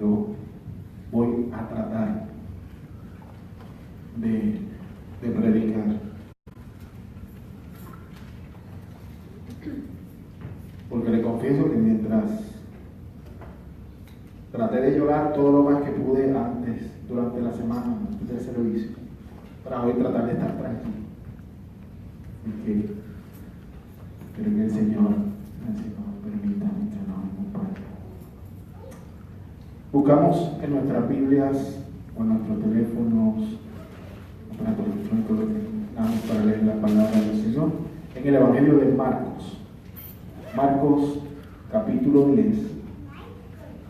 yo voy a tratar de predicar. Porque le confieso que mientras traté de llorar todo lo más que pude antes, durante la semana, antes del servicio, para hoy tratar de estar tranquilo. Pero que el Señor permita que nos acompañe. Buscamos en nuestras Biblias o en nuestros teléfonos, para leer la palabra del Señor, en el Evangelio de Marcos. Marcos capítulo 10,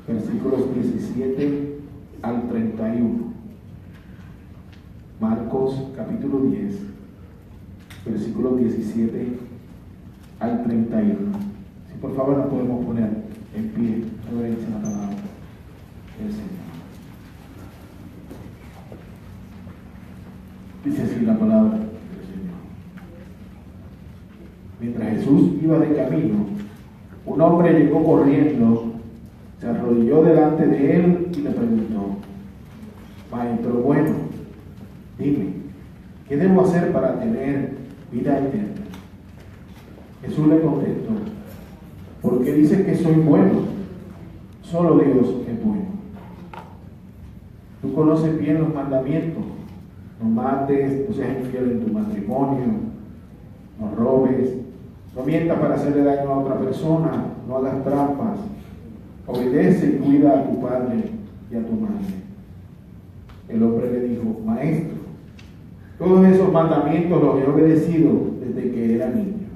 versículos 17 al 31. Marcos capítulo 10, versículos 17 al 31. Si por favor nos podemos poner en pie, reverencia a la palabra del Señor. Dice así la palabra del Señor. Mientras Jesús iba de camino, un hombre llegó corriendo, se arrodilló delante de él y le preguntó: Maestro bueno, dime, ¿qué debo hacer para tener vida eterna? Jesús le contestó: ¿por qué dices que soy bueno? Solo Dios es bueno. Tú conoces bien los mandamientos: no mates, no seas infiel en tu matrimonio, no robes, no mientas para hacerle daño a otra persona, no hagas trampas, obedece y cuida a tu padre y a tu madre. El hombre le dijo: Maestro, todos esos mandamientos los he obedecido desde que era niño.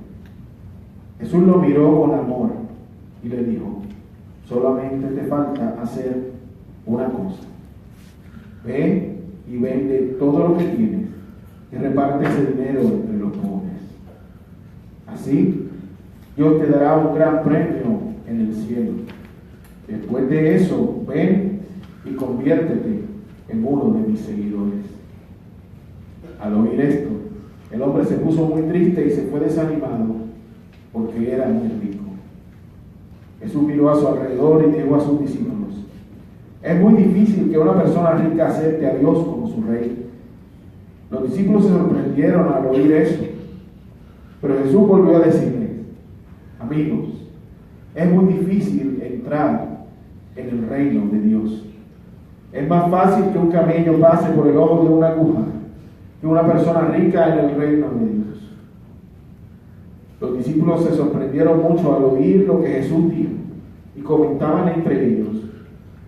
Jesús lo miró con amor y le dijo: solamente te falta hacer una cosa. Ve y vende todo lo que tienes y reparte ese dinero entre los pobres. Así, Dios te dará un gran premio en el cielo. Después de eso, ven y conviértete en uno de mis seguidores. Al oír esto, el hombre se puso muy triste y se fue desanimado porque era muy rico. Jesús miró a su alrededor y dijo a sus discípulos: es muy difícil que una persona rica acepte a Dios como su rey. Los discípulos se sorprendieron al oír eso, pero Jesús volvió a decirles: amigos, es muy difícil entrar en el reino de Dios. Es más fácil que un camello pase por el ojo de una aguja que una persona rica en el reino de Dios. Los discípulos se sorprendieron mucho al oír lo que Jesús dijo y comentaban entre ellos: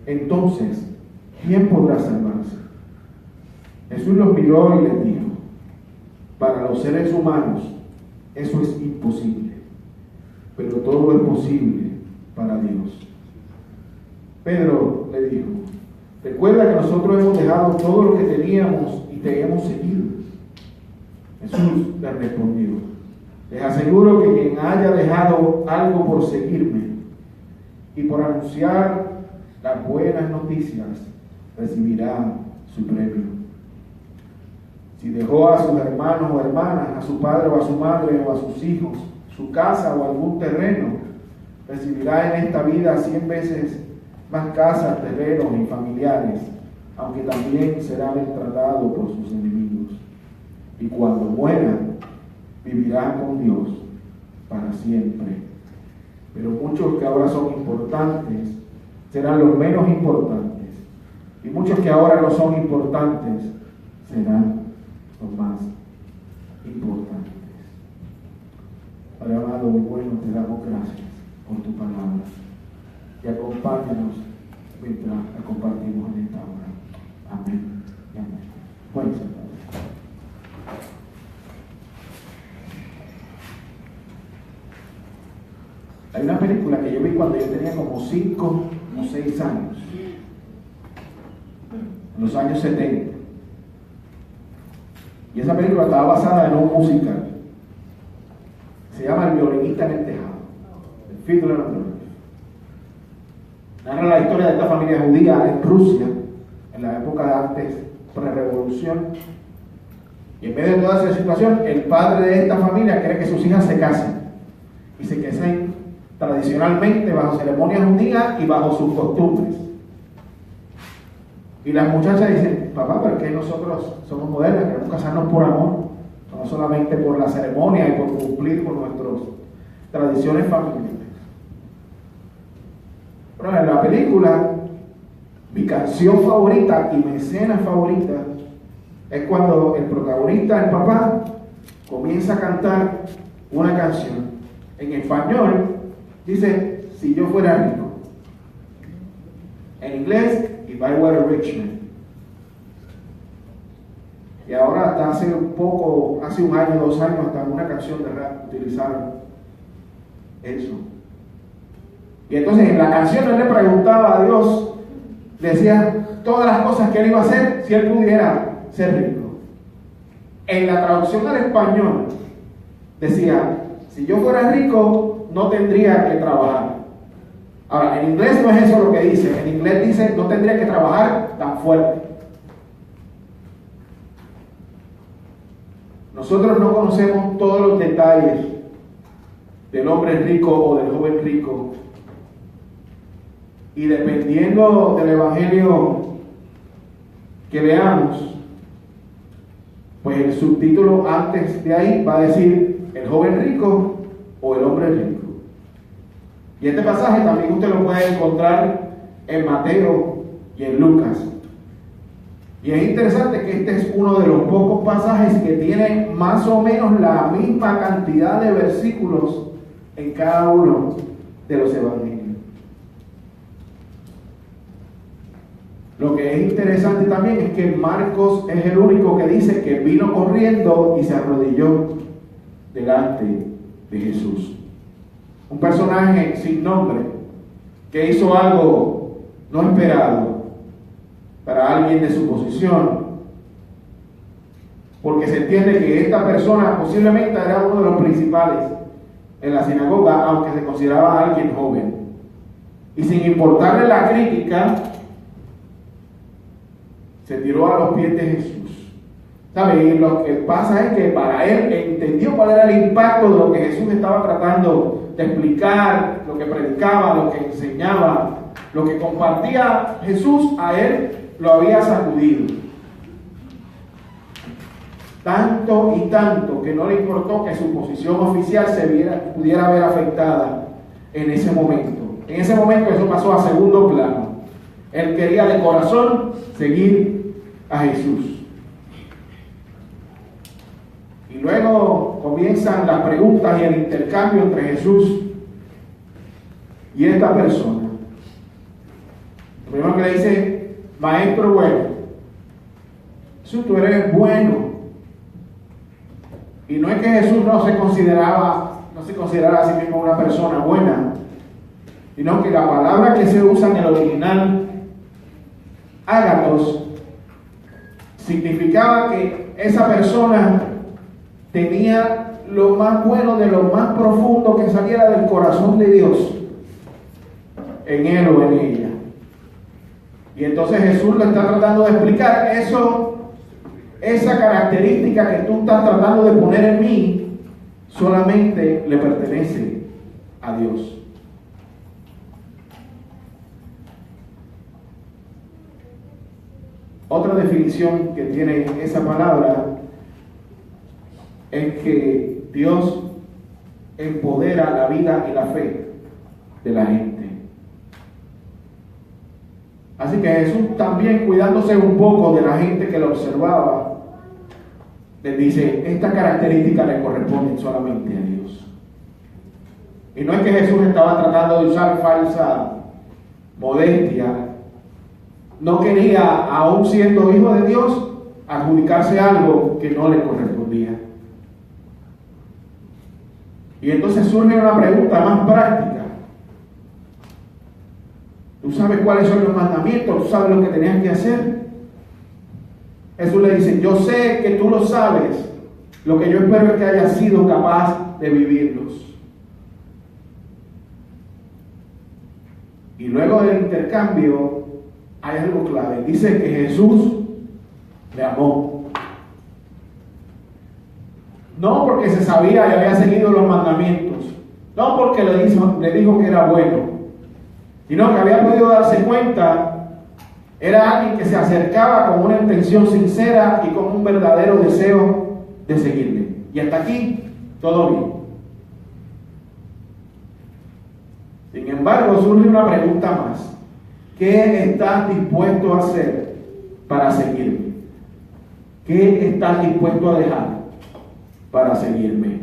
entonces, ¿quién podrá salvarse? Jesús los miró y les dijo: para los seres humanos eso es imposible, pero todo es posible para Dios. Pedro le dijo: recuerda que nosotros hemos dejado todo lo que teníamos y te hemos seguido. Jesús le respondió: les aseguro que quien haya dejado algo por seguirme y por anunciar las buenas noticias recibirá su premio. Si dejó a sus hermanos o hermanas, a su padre o a su madre o a sus hijos, su casa o algún terreno, recibirá en esta vida 100 veces más casas, terrenos y familiares, aunque también será maltratado por sus enemigos. Y cuando muera, vivirá con Dios para siempre. Pero muchos que ahora son importantes serán los menos importantes, y muchos que ahora no son importantes serán los más importantes. Padre amado y bueno, te damos gracias por tu palabra y acompáñanos mientras la compartimos en esta hora. Amén y amén. Buen Señor. Hay una película que yo vi cuando yo tenía como 5 o 6 años, en los años 70. Y esa película estaba basada en un musical. Se llama El violinista en el tejado, el Fiddler on the Roof. Narra la historia de esta familia judía en Rusia, en la época de antes pre-revolución. Y en medio de toda esa situación, el padre de esta familia quiere que sus hijas se casen. Y se casen tradicionalmente bajo ceremonias judías y bajo sus costumbres. Y las muchachas dicen, papá, ¿pero es que nosotros somos modernas, queremos casarnos por amor, no solamente por la ceremonia y por cumplir con nuestras tradiciones familiares? Pero en la película, mi canción favorita y mi escena favorita es cuando el protagonista, el papá, comienza a cantar una canción. En español dice, si yo fuera rico. En inglés, If I Were a Rich Man. Y ahora hasta hace un año, 2 años, hasta en una canción de rap utilizaron eso. Y entonces en la canción él le preguntaba a Dios, decía todas las cosas que él iba a hacer si él pudiera ser rico. En la traducción al español decía, si yo fuera rico no tendría que trabajar. Ahora, en inglés no es eso lo que dice. En inglés dice, no tendría que trabajar tan fuerte. Nosotros no conocemos todos los detalles del hombre rico o del joven rico. Y dependiendo del evangelio que veamos, pues el subtítulo antes de ahí va a decir el joven rico o el hombre rico. Y este pasaje también usted lo puede encontrar en Mateo y en Lucas. Y es interesante que este es uno de los pocos pasajes que tiene más o menos la misma cantidad de versículos en cada uno de los evangelios. Lo que es interesante también es que Marcos es el único que dice que vino corriendo y se arrodilló delante de Jesús. Un personaje sin nombre que hizo algo no esperado para alguien de su posición, porque se entiende que esta persona posiblemente era uno de los principales en la sinagoga, aunque se consideraba alguien joven, y sin importarle la crítica se tiró a los pies de Jesús. ¿Sabe? Y lo que pasa es que para él entendió cuál era el impacto de lo que Jesús estaba tratando de explicar, lo que predicaba, lo que enseñaba, lo que compartía Jesús. A él lo había sacudido tanto y tanto que no le importó que su posición oficial pudiera ver afectada en ese momento. En ese momento eso pasó a segundo plano. Él quería de corazón seguir a Jesús. Y luego comienzan las preguntas y el intercambio entre Jesús y esta persona. Lo primero que le dice, maestro bueno, Jesús, tú eres bueno. Y no es que Jesús no se considerara a sí mismo una persona buena, sino que la palabra que se usa en el original, ágatos, significaba que esa persona tenía lo más bueno de lo más profundo que saliera del corazón de Dios en él o en ella. Y entonces Jesús le está tratando de explicar esa característica que tú estás tratando de poner en mí solamente le pertenece a Dios. Otra definición que tiene esa palabra es que Dios empodera la vida y la fe de la gente. Así que Jesús también, cuidándose un poco de la gente que lo observaba, les dice, esta característica le corresponde solamente a Dios. Y no es que Jesús estaba tratando de usar falsa modestia. No quería, aún siendo hijo de Dios, adjudicarse algo que no le correspondía. Y entonces surge una pregunta más práctica. ¿Tú sabes cuáles son los mandamientos? ¿Tú sabes lo que tenías que hacer? Jesús le dice, yo sé que tú lo sabes. Lo que yo espero es que hayas sido capaz de vivirlos. Y luego del intercambio hay algo clave. Dice que Jesús le amó. No porque se sabía y había seguido los mandamientos. No porque le dijo que era bueno. Sino que había podido darse cuenta Era alguien que se acercaba con una intención sincera y con un verdadero deseo de seguirle. Y hasta aquí, todo bien. Sin embargo, surge una pregunta más. ¿Qué estás dispuesto a hacer para seguirme? ¿Qué estás dispuesto a dejar para seguirme?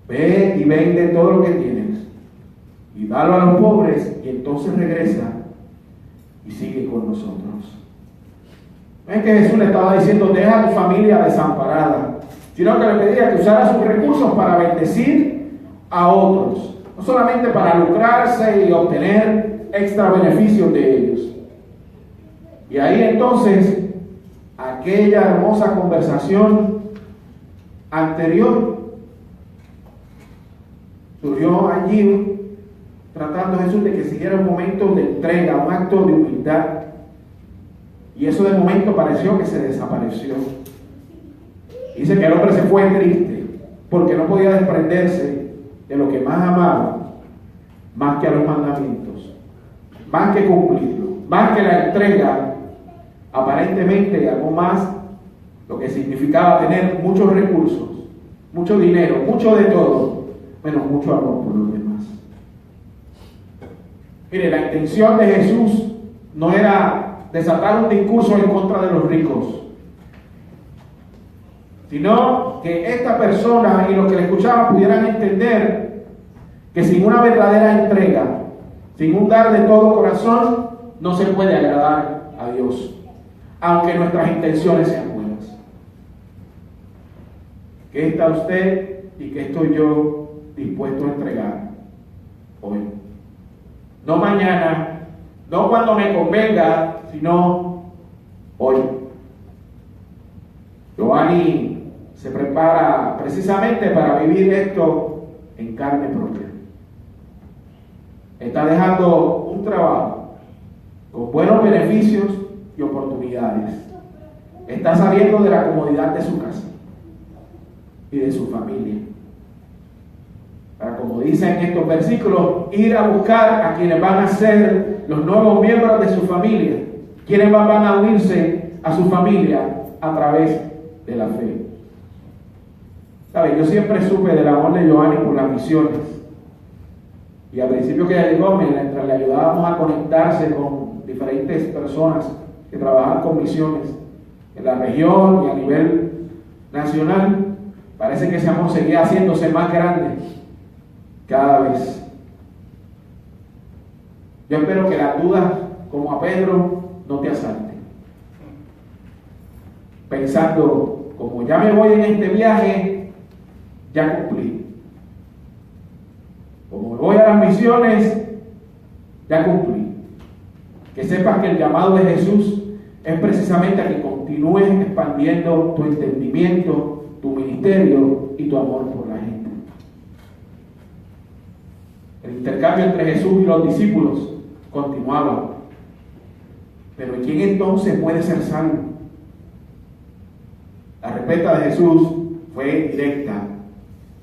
Ve y vende todo lo que tienes y dalo a los pobres, y entonces regresa y sigue con nosotros. No es que Jesús le estaba diciendo, deja a tu familia desamparada, sino que le pedía que usara sus recursos para bendecir a otros, no solamente para lucrarse y obtener extra beneficios de ellos. Y ahí entonces, aquella hermosa conversación anterior surgió allí, tratando Jesús de que siguiera un momento de entrega, un acto de humildad. Y eso de momento pareció que se desapareció. Dice que el hombre se fue triste, porque no podía desprenderse de lo que más amaba, más que a los mandamientos, más que cumplirlo, más que la entrega, aparentemente algo más, lo que significaba tener muchos recursos, mucho dinero, mucho de todo, menos mucho amor por los demás. Mire, la intención de Jesús no era desatar un discurso en contra de los ricos, sino que esta persona y los que le escuchaban pudieran entender que sin una verdadera entrega, sin un dar de todo corazón, no se puede agradar a Dios, aunque nuestras intenciones sean buenas. ¿Qué está usted y qué estoy yo dispuesto a entregar hoy? No mañana, no cuando me convenga, sino hoy. Giovanni se prepara precisamente para vivir esto en carne propia. Está dejando un trabajo con buenos beneficios y oportunidades. Está saliendo de la comodidad de su casa y de su familia, para, como dice en estos versículos, ir a buscar a quienes van a ser los nuevos miembros de su familia, quienes van a unirse a su familia a través de la fe. ¿Sabe? Yo siempre supe del amor de Giovanni por las misiones, y al principio que ella llegó, mientras le ayudábamos a conectarse con diferentes personas que trabajan con misiones en la región y a nivel nacional, parece que ese amor seguía haciéndose más grande cada vez. Yo espero que las dudas, como a Pedro, no te asalten, pensando, como ya me voy en este viaje, ya cumplí. Como me voy a las misiones, ya cumplí. Que sepas que el llamado de Jesús es precisamente a que continúes expandiendo tu entendimiento, tu ministerio y tu amor por la gente. El intercambio entre Jesús y los discípulos continuaba. Pero ¿quién entonces puede ser salvo? La respuesta de Jesús fue directa.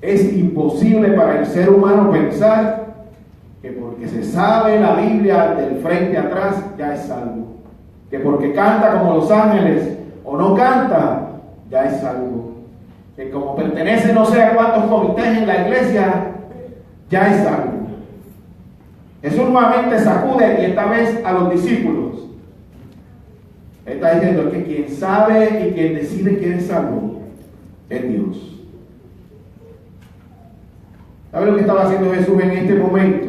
Es imposible para el ser humano pensar que porque se sabe la Biblia del frente a atrás ya es salvo. Que porque canta como los ángeles o no canta ya es salvo. Que como pertenece no sé a cuántos comités en la iglesia ya es salvo. Jesús nuevamente sacude y esta vez a los discípulos. Está diciendo que quien sabe y quien decide quién es salvo es Dios. ¿Sabe lo que estaba haciendo Jesús en este momento?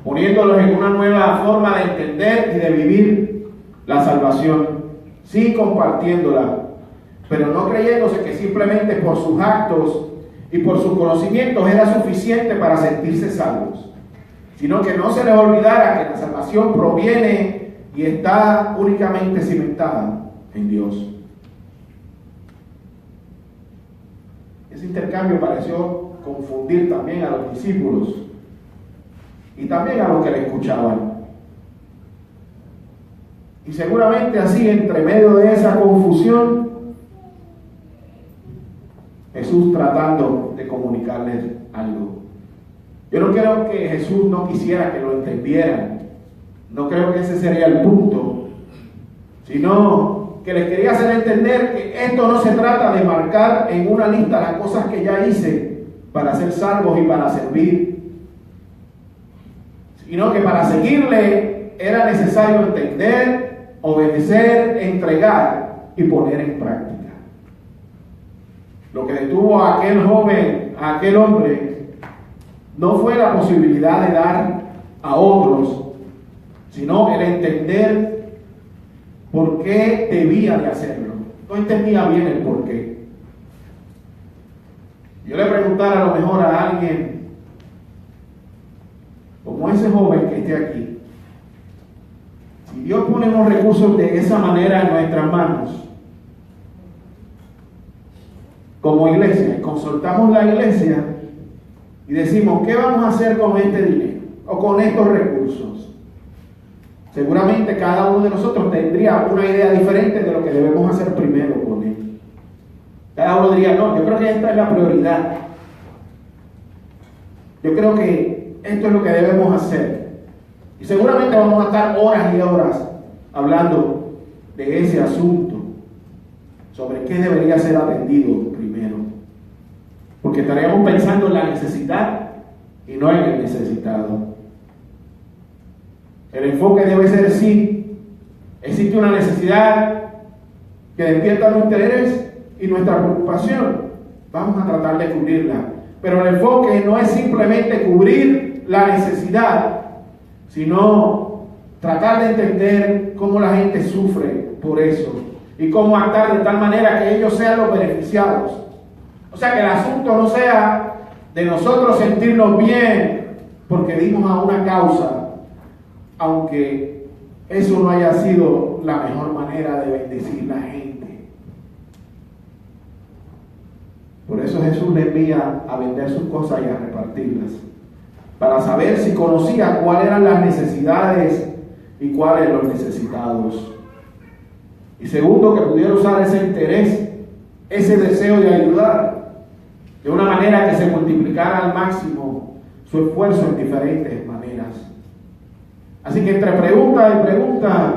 Poniéndolos en una nueva forma de entender y de vivir la salvación. Sí, compartiéndola, pero no creyéndose que simplemente por sus actos y por sus conocimientos era suficiente para sentirse salvos, sino que no se les olvidara que la salvación proviene y está únicamente cimentada en Dios. Ese intercambio pareció confundir también a los discípulos y también a los que le escuchaban. Y seguramente así, entre medio de esa confusión, Jesús tratando de comunicarles algo. Yo no creo que Jesús no quisiera que lo entendieran. No creo que ese sería el punto. sino que les quería hacer entender que esto no se trata de marcar en una lista las cosas que ya hice para ser salvos y para servir, sino que para seguirle era necesario entender, obedecer, entregar y poner en práctica. Lo que detuvo a aquel joven, a aquel hombre, no fue la posibilidad de dar a otros, sino el entender por qué debía de hacerlo. No entendía bien el por qué. Yo le preguntara a lo mejor a alguien, como ese joven que esté aquí, si Dios pone unos recursos de esa manera en nuestras manos, como iglesia, consultamos la iglesia y decimos, ¿qué vamos a hacer con este dinero o con estos recursos? Seguramente cada uno de nosotros tendría una idea diferente de lo que debemos hacer primero con él. Cada uno diría, no, yo creo que esta es la prioridad. Yo creo que esto es lo que debemos hacer. Y seguramente vamos a estar horas y horas hablando de ese asunto, sobre qué debería ser atendido primero. Porque estaríamos pensando en la necesidad y no en el necesitado. El enfoque debe ser sí, existe una necesidad que despierta nuestro interés y nuestra preocupación. Vamos a tratar de cubrirla. Pero el enfoque no es simplemente cubrir la necesidad, sino tratar de entender cómo la gente sufre por eso y cómo actuar de tal manera que ellos sean los beneficiados. O sea, que el asunto no sea de nosotros sentirnos bien porque dimos a una causa, aunque eso no haya sido la mejor manera de bendecir a la gente. Por eso Jesús le envía a vender sus cosas y a repartirlas, para saber si conocía cuáles eran las necesidades y cuáles los necesitados. Y segundo, que pudiera usar ese interés, ese deseo de ayudar, de una manera que se multiplicara al máximo su esfuerzo en diferentes maneras. Así que entre pregunta y pregunta,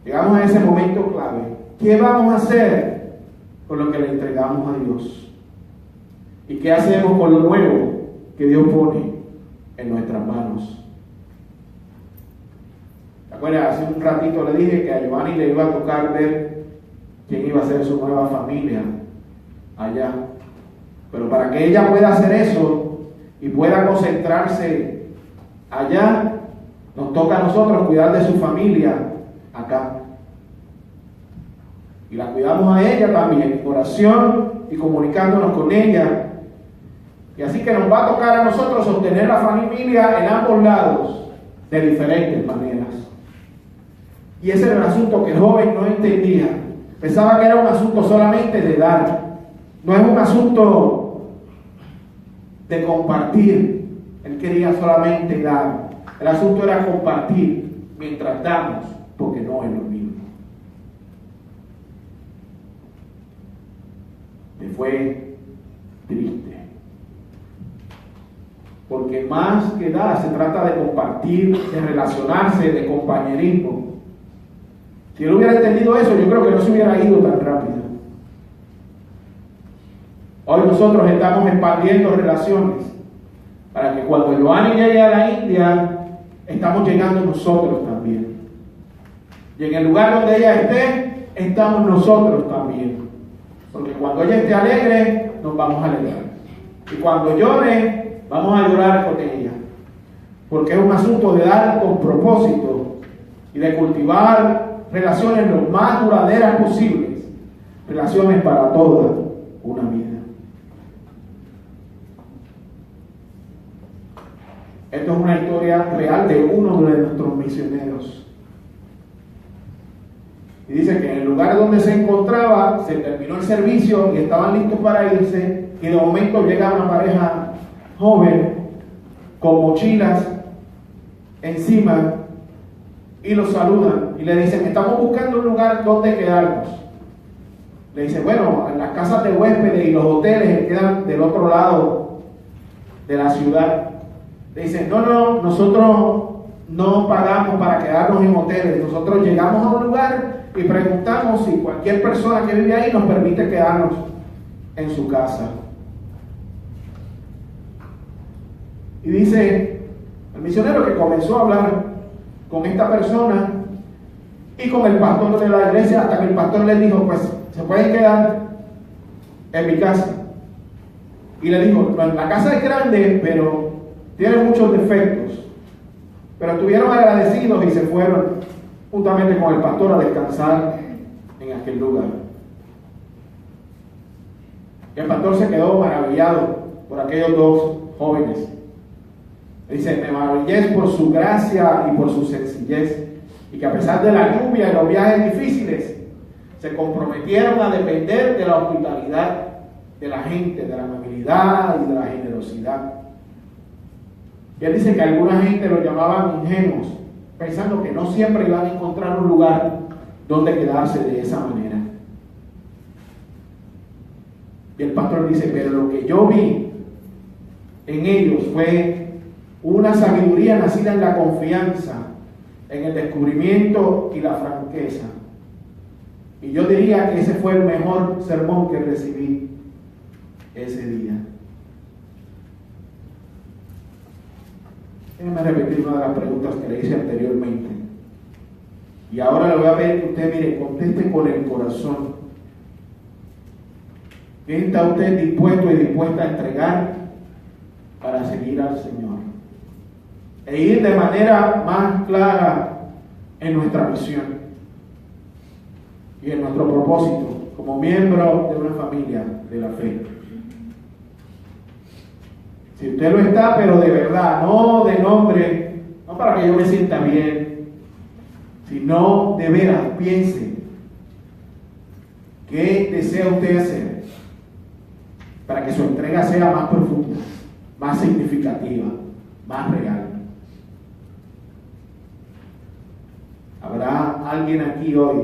llegamos a ese momento clave. ¿Qué vamos a hacer con lo que le entregamos a Dios? ¿Y qué hacemos con lo nuevo que Dios pone en nuestras manos? ¿Te acuerdas? Hace un ratito le dije que a Giovanni le iba a tocar ver quién iba a ser su nueva familia allá. Pero para que ella pueda hacer eso y pueda concentrarse allá, nos toca a nosotros cuidar de su familia acá. Y la cuidamos a ella también, en oración y comunicándonos con ella. Y así que nos va a tocar a nosotros sostener la familia en ambos lados, de diferentes maneras. Y ese era el asunto que el joven no entendía. Pensaba que era un asunto solamente de dar. No es un asunto de compartir. Él quería solamente dar. El asunto era compartir mientras damos, porque no es lo mismo. Me fue triste. Porque más que dar, se trata de compartir, de relacionarse, de compañerismo. Si él hubiera entendido eso, yo creo que no se hubiera ido tan rápido. Hoy nosotros estamos expandiendo relaciones para que cuando Giovanni llegue a la India, estamos llegando nosotros también. Y en el lugar donde ella esté, estamos nosotros también. Porque cuando ella esté alegre, nos vamos a alegrar. Y cuando llore, vamos a llorar con ella. Porque es un asunto de dar con propósito y de cultivar relaciones lo más duraderas posibles. Relaciones para toda una vida. Esto es una historia real de uno de nuestros misioneros. Y dice que en el lugar donde se encontraba, se terminó el servicio y estaban listos para irse, y de momento llega una pareja joven con mochilas encima y los saludan y le dicen, estamos buscando un lugar donde quedarnos. Le dice, bueno, en las casas de huéspedes y los hoteles que quedan del otro lado de la ciudad. Le dicen, no, nosotros no pagamos para quedarnos en hoteles. Nosotros llegamos a un lugar y preguntamos si cualquier persona que vive ahí nos permite quedarnos en su casa. Y dice el misionero que comenzó a hablar con esta persona y con el pastor de la iglesia, hasta que el pastor le dijo, pues se pueden quedar en mi casa. Y le dijo, la casa es grande, pero tiene muchos defectos. Pero estuvieron agradecidos y se fueron juntamente con el pastor a descansar en aquel lugar. El pastor se quedó maravillado por aquellos dos jóvenes. Dice, me maravillé por su gracia y por su sencillez, y que a pesar de la lluvia y los viajes difíciles, se comprometieron a depender de la hospitalidad de la gente, de la amabilidad y de la generosidad. Y él dice que alguna gente lo llamaban ingenuos, pensando que no siempre iban a encontrar un lugar donde quedarse de esa manera. Y el pastor dice, pero lo que yo vi en ellos fue una sabiduría nacida en la confianza, en el descubrimiento y la franqueza. Y yo diría que ese fue el mejor sermón que recibí ese día. Déjeme repetir una de las preguntas que le hice anteriormente. Y ahora le voy a pedir que usted, mire, conteste con el corazón. ¿Qué está usted dispuesto y dispuesta a entregar para seguir al Señor? E ir de manera más clara en nuestra misión y en nuestro propósito como miembro de una familia de la fe. Si usted lo está, pero de verdad, no de nombre, no para que yo me sienta bien, sino de veras, piense, ¿qué desea usted hacer para que su entrega sea más profunda, más significativa, más real? ¿Habrá alguien aquí hoy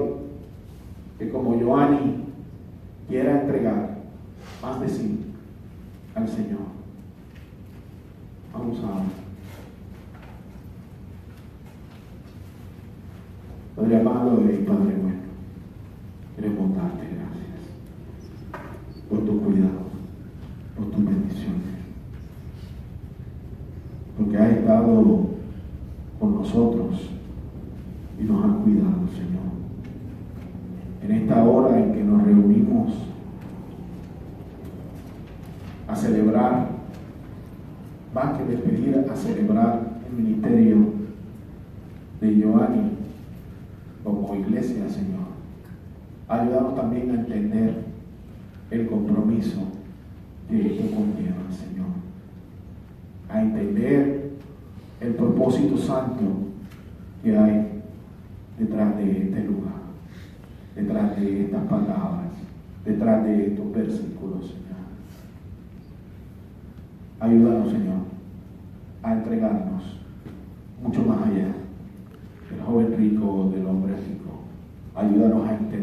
que, como Joanny, quiera entregar más de sí al Señor? Vamos a orar. Padre amado y Padre bueno, queremos darte gracias por tu cuidado, por tus bendiciones, porque has estado con nosotros y nos has cuidado, Señor. En esta hora en que nos reunimos a celebrar, más que despedir, a celebrar el ministerio de Joanny como iglesia, Señor, ayúdanos también a entender el compromiso que esto conlleva, Señor, a entender el propósito santo que hay detrás de este lugar, detrás de estas palabras, detrás de estos versículos, Señor. Ayúdanos, Señor, a entregarnos mucho más allá del joven rico o del hombre rico. Ayúdanos a entender